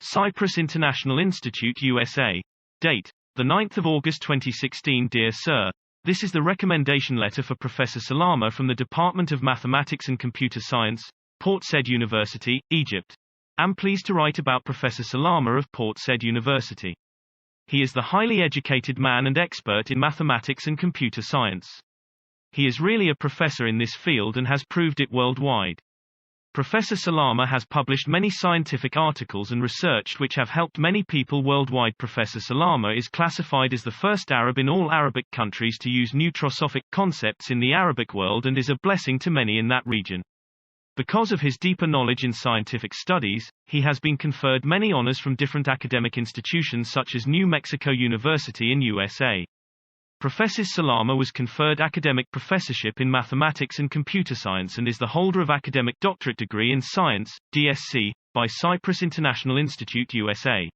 Cyprus International Institute USA. Date: the 9th of August 2016. Dear Sir, this is the recommendation letter for Professor Salama from the Department of Mathematics and Computer Science, Port Said University, Egypt. I'm pleased to write about Professor Salama of Port Said University. He is the highly educated man and expert in mathematics and computer science. He is really a professor in this field and has proved it worldwide. Professor Salama has published many scientific articles and research which have helped many people worldwide. Professor Salama is classified as the first Arab in all Arabic countries to use nutrosophic concepts in the Arabic world and is a blessing to many in that region. Because of his deeper knowledge in scientific studies, he has been conferred many honors from different academic institutions such as New Mexico University in USA. Professor Salama was conferred academic professorship in mathematics and computer science and is the holder of academic doctorate degree in science, DSc, by Cyprus International Institute USA.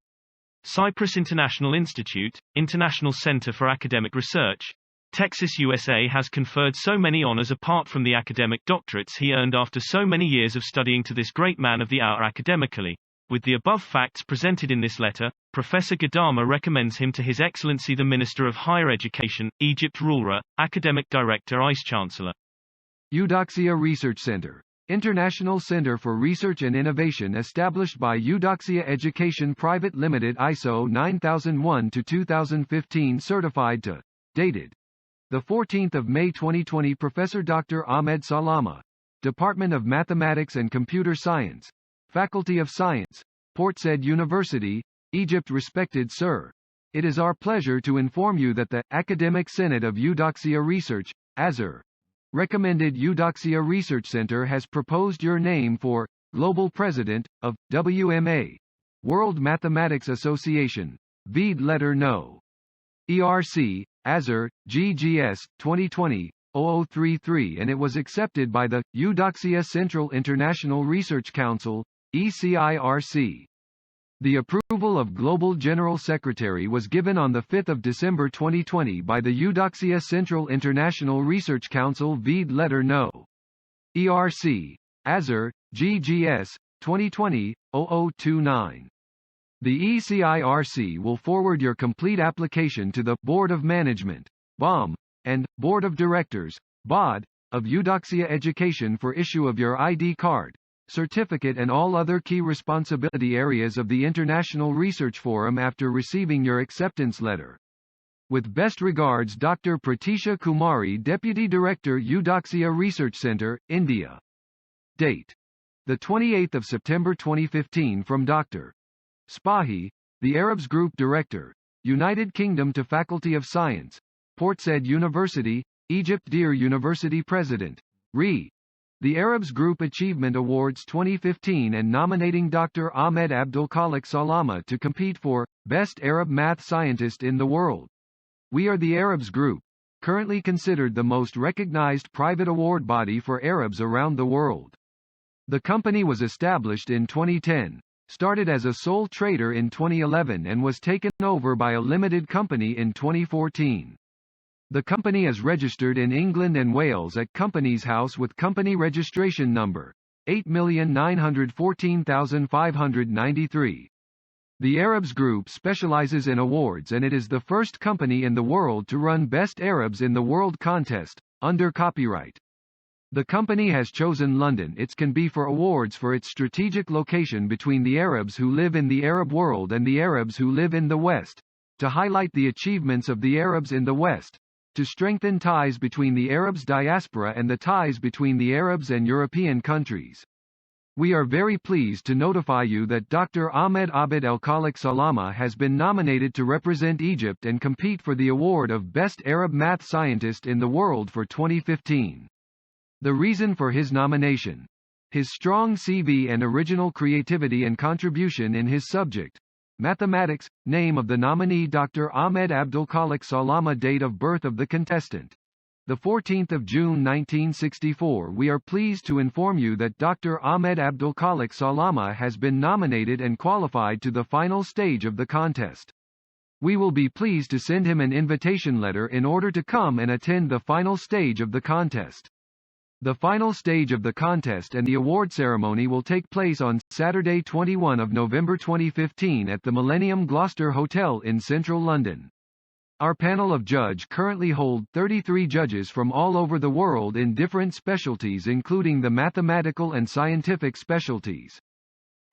Cyprus International Institute, International Center for Academic Research, Texas, USA has conferred so many honors apart from the academic doctorates he earned after so many years of studying to this great man of the hour academically. With the above facts presented in this letter, Professor Gadama recommends him to His Excellency the Minister of Higher Education, Egypt Rulra, Academic Director Vice-Chancellor. Eudoxia Research Center. International Center for Research and Innovation established by Eudoxia Education Private Limited, ISO 9001-2015 certified to. Dated. The 14th of May 2020. Professor Dr. Ahmed Salama, Department of Mathematics and Computer Science, Faculty of Science, Port Said University, Egypt. Respected Sir, it is our pleasure to inform you that the Academic Senate of Eudoxia Research, ASR, recommended Eudoxia Research Center has proposed your name for Global President of WMA, World Mathematics Association, Vide Letter No. ERC, ASR, GGS, 2020-0033, and it was accepted by the Eudoxia Central International Research Council, ECIRC. The approval of Global General Secretary was given on 5 December 2020 by the Eudoxia Central International Research Council, Vide Letter No. ERC, ASR, GGS, 2020-0029. The ECIRC will forward your complete application to the Board of Management, BOM, and Board of Directors, BOD, of Eudoxia Education for issue of your ID card, certificate and all other key responsibility areas of the International Research Forum after receiving your acceptance letter. With best regards, Dr. Pratisha Kumari, Deputy Director, Eudoxia Research Center, India. Date: the 28th of September 2015. From Dr. Spahi, the Arabs Group Director, United Kingdom, to Faculty of Science, Port Said University, Egypt. Dear University President, Re. The Arabs Group Achievement Awards 2015 and nominating Dr. Ahmed Abdulkhalik Salama to compete for Best Arab Math Scientist in the World. We are the Arabs Group, currently considered the most recognized private award body for Arabs around the world. The company was established in 2010, started as a sole trader in 2011 and was taken over by a limited company in 2014. The company is registered in England and Wales at Companies House with company registration number 8914593. The Arabs Group specializes in awards and it is the first company in the world to run Best Arabs in the World contest, under copyright. The company has chosen London its can be for awards for its strategic location between the Arabs who live in the Arab world and the Arabs who live in the West, to highlight the achievements of the Arabs in the West, to strengthen ties between the Arabs diaspora and the ties between the Arabs and European countries. We are very pleased to notify you that Dr. Ahmed Abdulkhalik Salama has been nominated to represent Egypt and compete for the award of Best Arab Math Scientist in the World for 2015. The reason for his nomination: his strong CV and original creativity and contribution in his subject, mathematics. Name of the nominee: Dr. Ahmed Abdulkhalik Salama. Date of birth of the contestant: the 14th of June 1964. We are pleased to inform you that Dr. Ahmed Abdulkhalik Salama has been nominated and qualified to the final stage of the contest. We will be pleased to send him an invitation letter in order to come and attend the final stage of the contest. The final stage of the contest and the award ceremony will take place on Saturday 21 of November 2015 at the Millennium Gloucester Hotel in central London. Our panel of judge currently hold 33 judges from all over the world in different specialties including the mathematical and scientific specialties.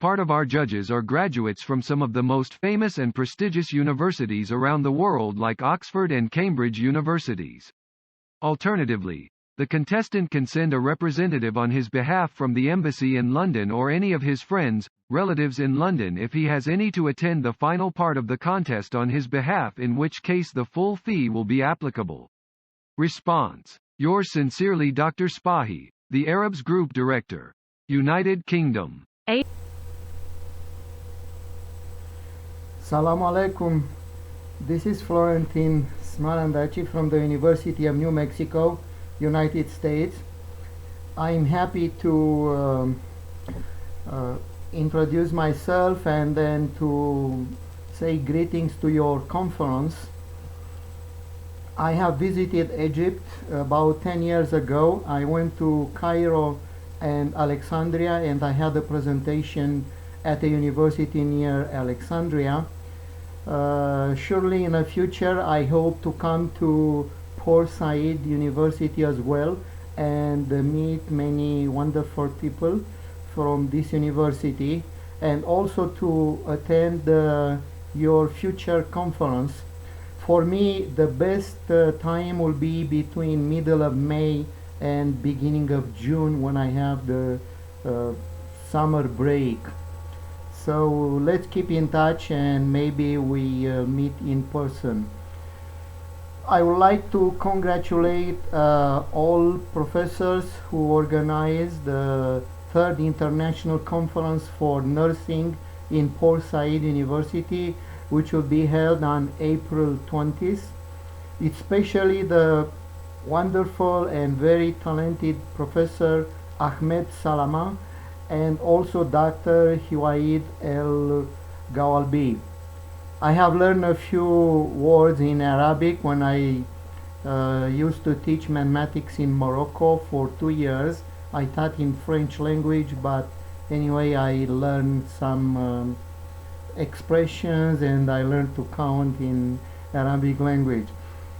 Part of our judges are graduates from some of the most famous and prestigious universities around the world like Oxford and Cambridge universities. Alternatively, the contestant can send a representative on his behalf from the embassy in London or any of his friends, relatives in London if he has any to attend the final part of the contest on his behalf, in which case the full fee will be applicable. Response. Yours sincerely, Dr. Spahi, the Arabs Group Director. United Kingdom. Assalamu alaikum. This is Florentin Smalandachi from the University of New Mexico, United States. I'm happy to introduce myself and then to say greetings to your conference. I have visited Egypt about 10 years ago. I went to Cairo and Alexandria and I had a presentation at a university near Alexandria. Surely in the future I hope to come to Bورسعيد University as well and meet many wonderful people from this university and also to attend your future conference. For me the best time will be between middle of May and beginning of June when I have the summer break. So let's keep in touch and maybe we meet in person. I would like to congratulate all professors who organized the third international conference for nursing in Bورسعيد University, which will be held on April 20th. Especially the wonderful and very talented Professor Ahmed Salama and also Dr. Hiwaid El Gawalbi. I have learned a few words in Arabic when I used to teach mathematics in Morocco for 2 years. I taught in French language, but anyway I learned some expressions and I learned to count in Arabic language.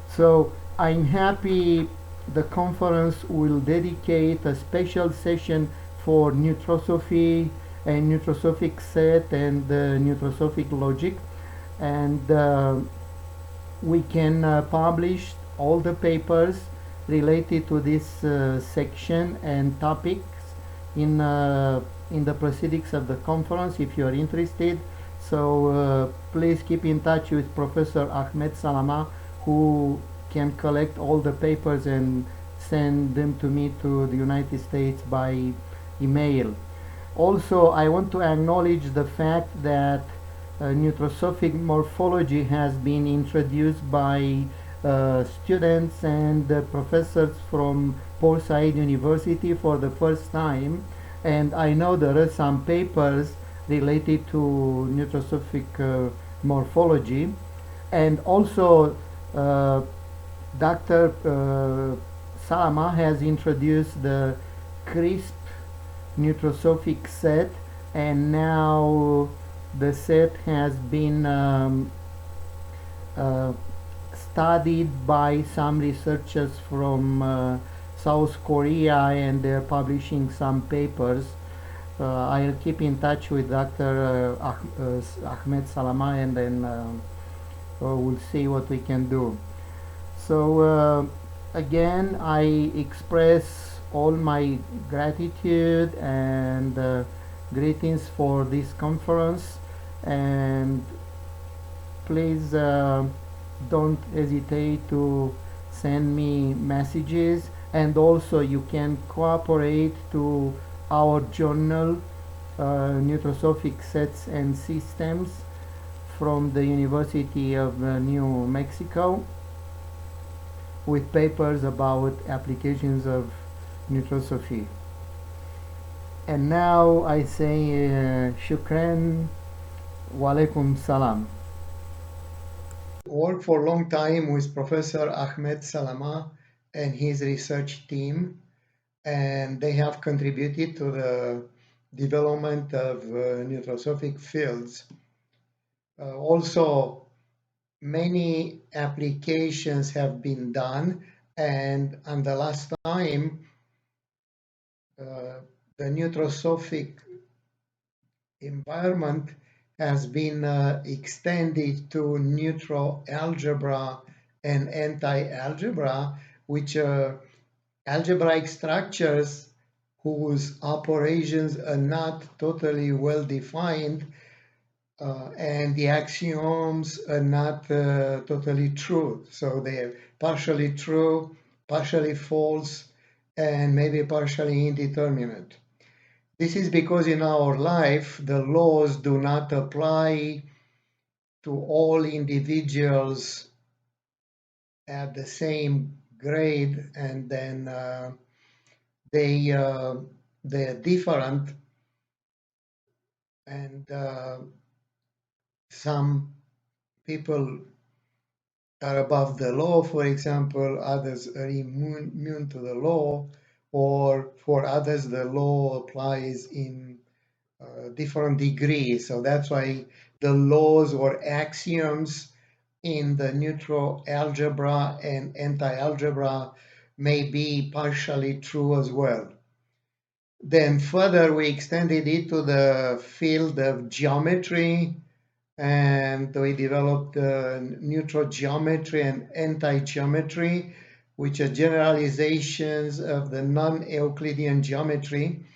So I'm happy the conference will dedicate a special session for nutrosophy and nutrosophic set and nutrosophic logic, and we can publish all the papers related to this section and topics in the proceedings of the conference if you are interested. So please keep in touch with Professor Ahmed Salama, who can collect all the papers and send them to me to the United States by email. Also, I want to acknowledge the fact that nutrosophic morphology has been introduced by students and professors from Bورسعيد University for the first time, and I know there are some papers related to nutrosophic morphology, and also Dr. Salama has introduced the CRISP nutrosophic set, and now the set has been studied by some researchers from South Korea, and they're publishing some papers. I'll keep in touch with Dr. Ahmed Salama, and then we'll see what we can do. So again, I express all my gratitude and greetings for this conference, and please don't hesitate to send me messages, and also you can cooperate to our journal Nutrosophic Sets and Systems from the University of New Mexico with papers about applications of nutrosophy. And now I say shukran wa alaikum salam. Worked for a long time with Professor Ahmed Salama and his research team, and they have contributed to the development of nucleosophic fields. Also, many applications have been done, and on the last time, the nucleosophic environment has been extended to neutral algebra and anti-algebra, which are algebraic structures whose operations are not totally well defined, and the axioms are not totally true. So they're partially true, partially false, and maybe partially indeterminate. This is because in our life, the laws do not apply to all individuals at the same grade, and then they're different, and some people are above the law, for example, others are immune to the law, or for others the law applies in different degrees. So that's why the laws or axioms in the neutral algebra and anti-algebra may be partially true as well. Then further, we extended it to the field of geometry, and we developed neutral geometry and anti-geometry, which are generalizations of the non-Euclidean geometry.